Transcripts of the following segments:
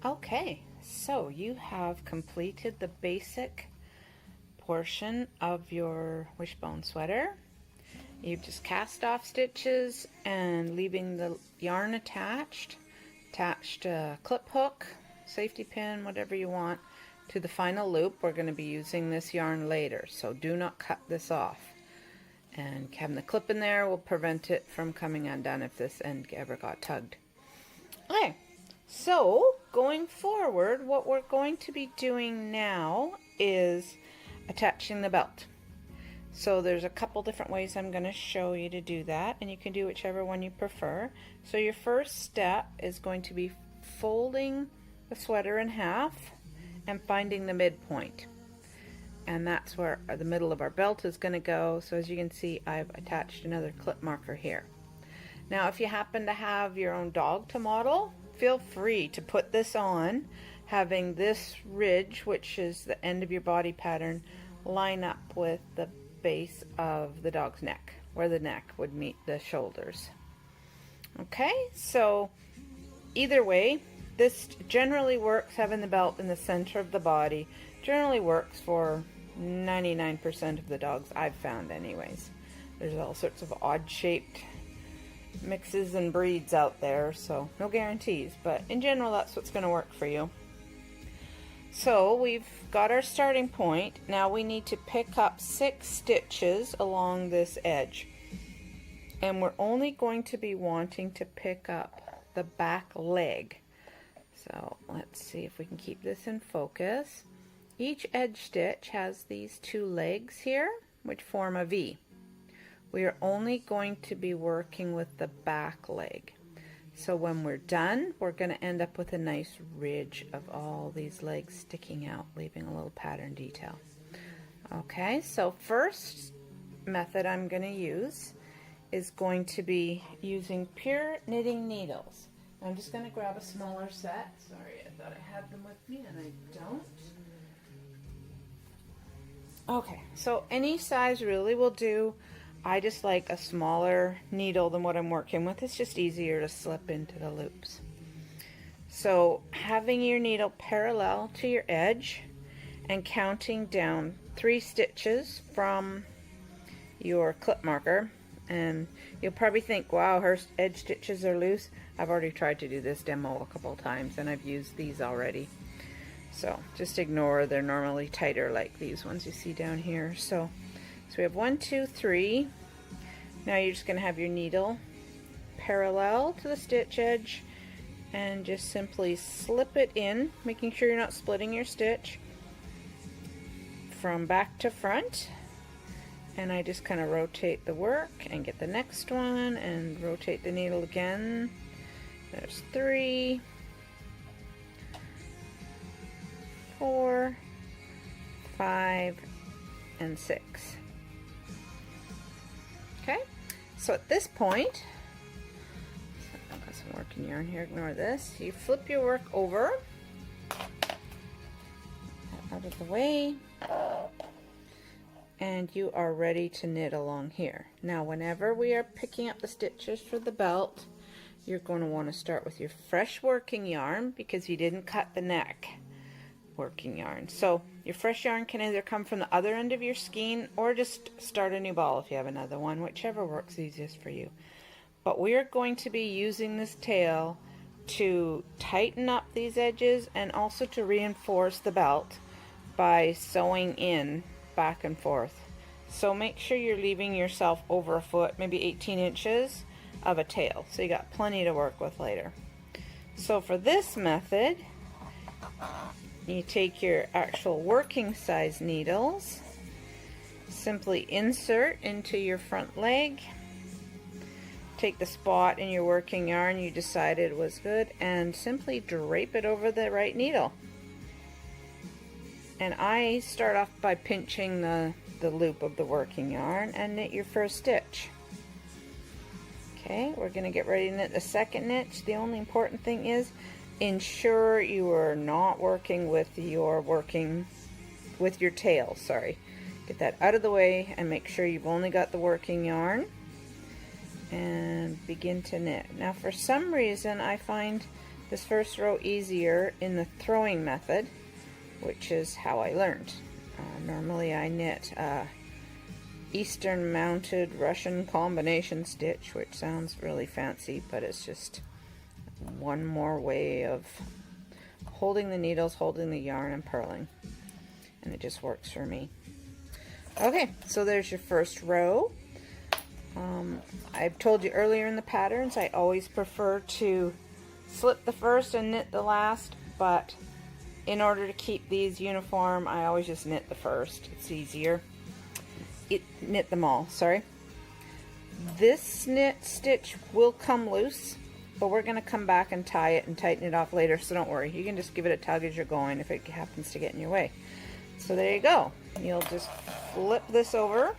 Okay, so you have completed the basic portion of your wishbone sweater. You've just cast off stitches and leaving the yarn attached a clip hook, safety pin, whatever you want, to the final loop. We're going to be using this yarn later, so do not cut this off. And having the clip in there will prevent it from coming undone if this end ever got tugged. Okay, so going forward, what we're going to be doing now is attaching the belt. So there's a couple different ways I'm going to show you to do that, and you can do whichever one you prefer. So your first step is going to be folding the sweater in half and finding the midpoint. And that's where the middle of our belt is going to go. So as you can see, I've attached another clip marker here. Now if you happen to have your own dog to model, feel free to put this on, having this ridge, which is the end of your body pattern, line up with the base of the dog's neck, where the neck would meet the shoulders. Okay, so either way, this generally works. Having the belt in the center of the body generally works for 99% of the dogs I've found anyways. There's all sorts of odd shaped mixes and breeds out there, so no guarantees, but in general that's what's going to work for you. So we've got our starting point. Now we need to pick up 6 stitches along this edge, and we're only going to be wanting to pick up the back leg. So let's see if we can keep this in focus. Each edge stitch has these 2 legs here which form a V. We are only going to be working with the back leg. So when we're done, we're going to end up with a nice ridge of all these legs sticking out, leaving a little pattern detail. Okay, so first method I'm going to use is going to be using pure knitting needles. I'm just going to grab a smaller set. Sorry, I thought I had them with me and I don't. Okay, so any size really will do. I just like a smaller needle than what I'm working with. It's just easier to slip into the loops. So having your needle parallel to your edge and counting down 3 stitches from your clip marker, and you'll probably think, wow, her edge stitches are loose. I've already tried to do this demo a couple times and I've used these already. So just ignore, they're normally tighter like these ones you see down here. So we have 1, 2, 3. Now you're just going to have your needle parallel to the stitch edge and just simply slip it in, making sure you're not splitting your stitch, from back to front. And I just kind of rotate the work and get the next one and rotate the needle again. There's 3, 4, 5, and 6. Okay, so at this point, I've got some working yarn here, ignore this. You flip your work over, out of the way, and you are ready to knit along here. Now whenever we are picking up the stitches for the belt, you're going to want to start with your fresh working yarn because you didn't cut the neck working yarn. So your fresh yarn can either come from the other end of your skein or just start a new ball if you have another one, whichever works easiest for you. But we are going to be using this tail to tighten up these edges and also to reinforce the belt by sewing in back and forth. So make sure you're leaving yourself over a foot, maybe 18 inches of a tail, so you got plenty to work with later. So for this method, you take your actual working size needles, simply insert into your front leg, take the spot in your working yarn you decided was good, and simply drape it over the right needle. And I start off by pinching the loop of the working yarn and knit your first stitch. Okay, we're going to get ready to knit the second stitch. The only important thing is ensure you are not working with your tail, sorry. Get that out of the way and make sure you've only got the working yarn and begin to knit. Now for some reason I find this first row easier in the throwing method, which is how I learned. Normally I knit Eastern mounted Russian combination stitch, which sounds really fancy, but it's just one more way of holding the needles, holding the yarn, and purling, and it just works for me. Okay, so there's your first row. I've told you earlier in the patterns I always prefer to slip the first and knit the last, but in order to keep these uniform I always just knit the first. It's easier. Knit them all, sorry. This knit stitch will come loose, but we're going to come back and tie it and tighten it off later, so don't worry. You can just give it a tug as you're going if it happens to get in your way. So there you go. You'll just flip this over.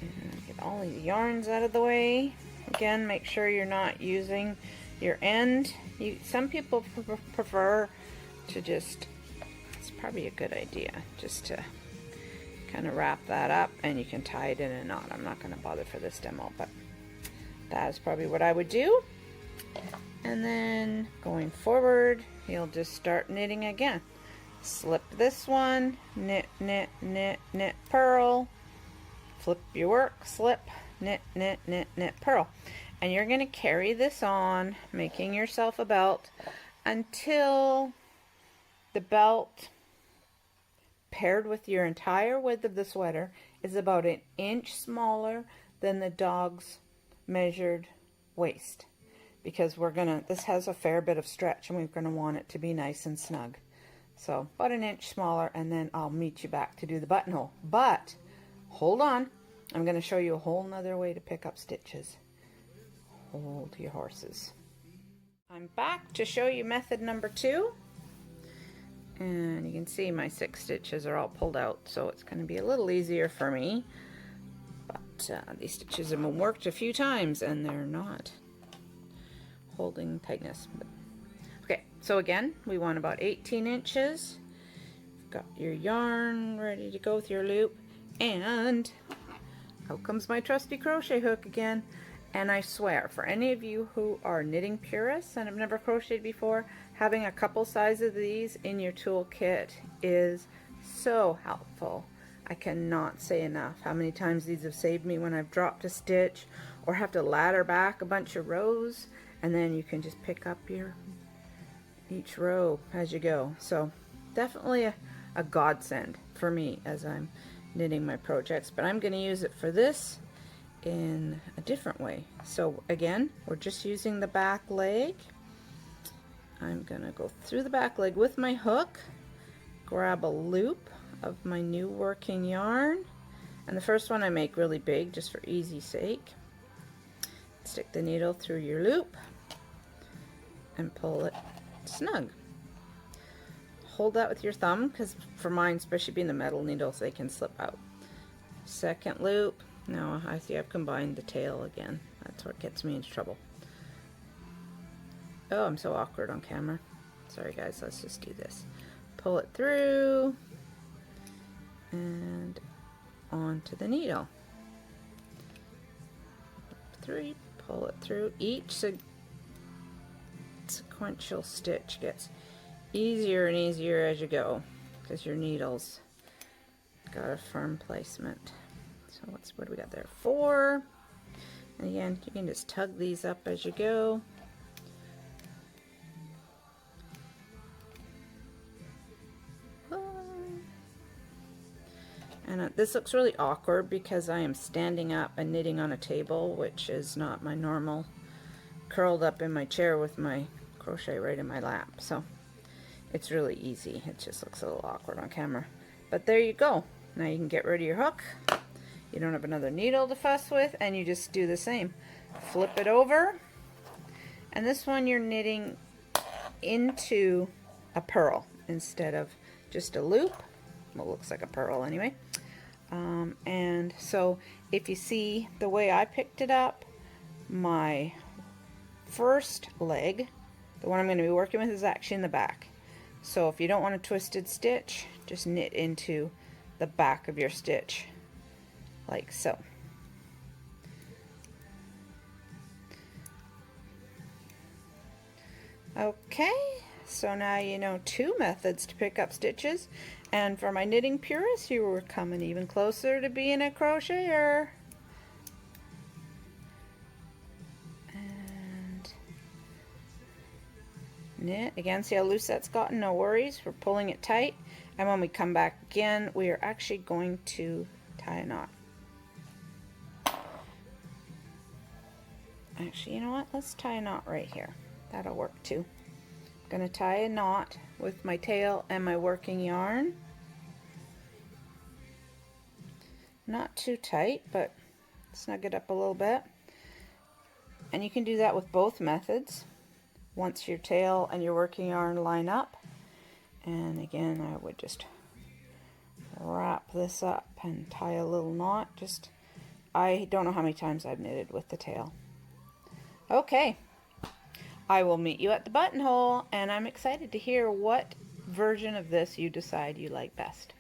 And get all these yarns out of the way. Again, make sure you're not using your end. Some people prefer to just, it's probably a good idea, just to kind of wrap that up, and you can tie it in a knot. I'm not going to bother for this demo, but that's probably what I would do. And then going forward, you'll just start knitting again. Slip this one, knit, knit, knit, knit, purl, flip your work, slip, knit, knit, knit, knit, purl. And you're going to carry this on, making yourself a belt until the belt paired with your entire width of the sweater is about an inch smaller than the dog's measured waist, because this has a fair bit of stretch and we're going to want it to be nice and snug. So about an inch smaller, and then I'll meet you back to do the buttonhole. But hold on, I'm going to show you a whole nother way to pick up stitches. Hold your horses. I'm back to show you method number 2. And you can see my 6 stitches are all pulled out, so it's going to be a little easier for me. But these stitches have been worked a few times and they're not holding tightness. But, okay, so again, we want about 18 inches. You've got your yarn ready to go with your loop, and out comes my trusty crochet hook again. And I swear, for any of you who are knitting purists and have never crocheted before, having a couple sizes of these in your toolkit is so helpful. I cannot say enough how many times these have saved me when I've dropped a stitch or have to ladder back a bunch of rows, and then you can just pick up each row as you go. So definitely a godsend for me as I'm knitting my projects, but I'm going to use it for this in a different way. So again, we're just using the back leg. I'm gonna go through the back leg with my hook, grab a loop of my new working yarn, and the first one I make really big just for easy sake. Stick the needle through your loop and pull it snug. Hold that with your thumb, because for mine, especially being the metal needles, they can slip out. Second loop. Now I see I've combined the tail again. That's what gets me into trouble. Oh, I'm so awkward on camera. Sorry guys, let's just do this. Pull it through and onto the needle. Three, pull it through. Each sequential stitch gets easier and easier as you go, because your needle's got a firm placement. So what do we got there? 4. And again, you can just tug these up as you go. And this looks really awkward because I am standing up and knitting on a table, which is not my normal, curled up in my chair with my crochet right in my lap. So it's really easy. It just looks a little awkward on camera. But there you go. Now you can get rid of your hook. You don't have another needle to fuss with, and you just do the same. Flip it over, and this one you're knitting into a purl instead of just a loop. Well, it looks like a purl anyway. And so if you see the way I picked it up, my first leg, the one I'm going to be working with, is actually in the back. So if you don't want a twisted stitch, just knit into the back of your stitch like so. Okay, so now you know 2 methods to pick up stitches, and for my knitting purists, you were coming even closer to being a crocheter. And knit again. See how loose that's gotten? No worries, we're pulling it tight, and when we come back again, we are actually going to tie a knot. Actually, you know what? Let's tie a knot right here. That'll work too. I'm going to tie a knot with my tail and my working yarn. Not too tight, but snug it up a little bit. And you can do that with both methods once your tail and your working yarn line up. And again, I would just wrap this up and tie a little knot. I don't know how many times I've knitted with the tail. Okay, I will meet you at the buttonhole, and I'm excited to hear what version of this you decide you like best.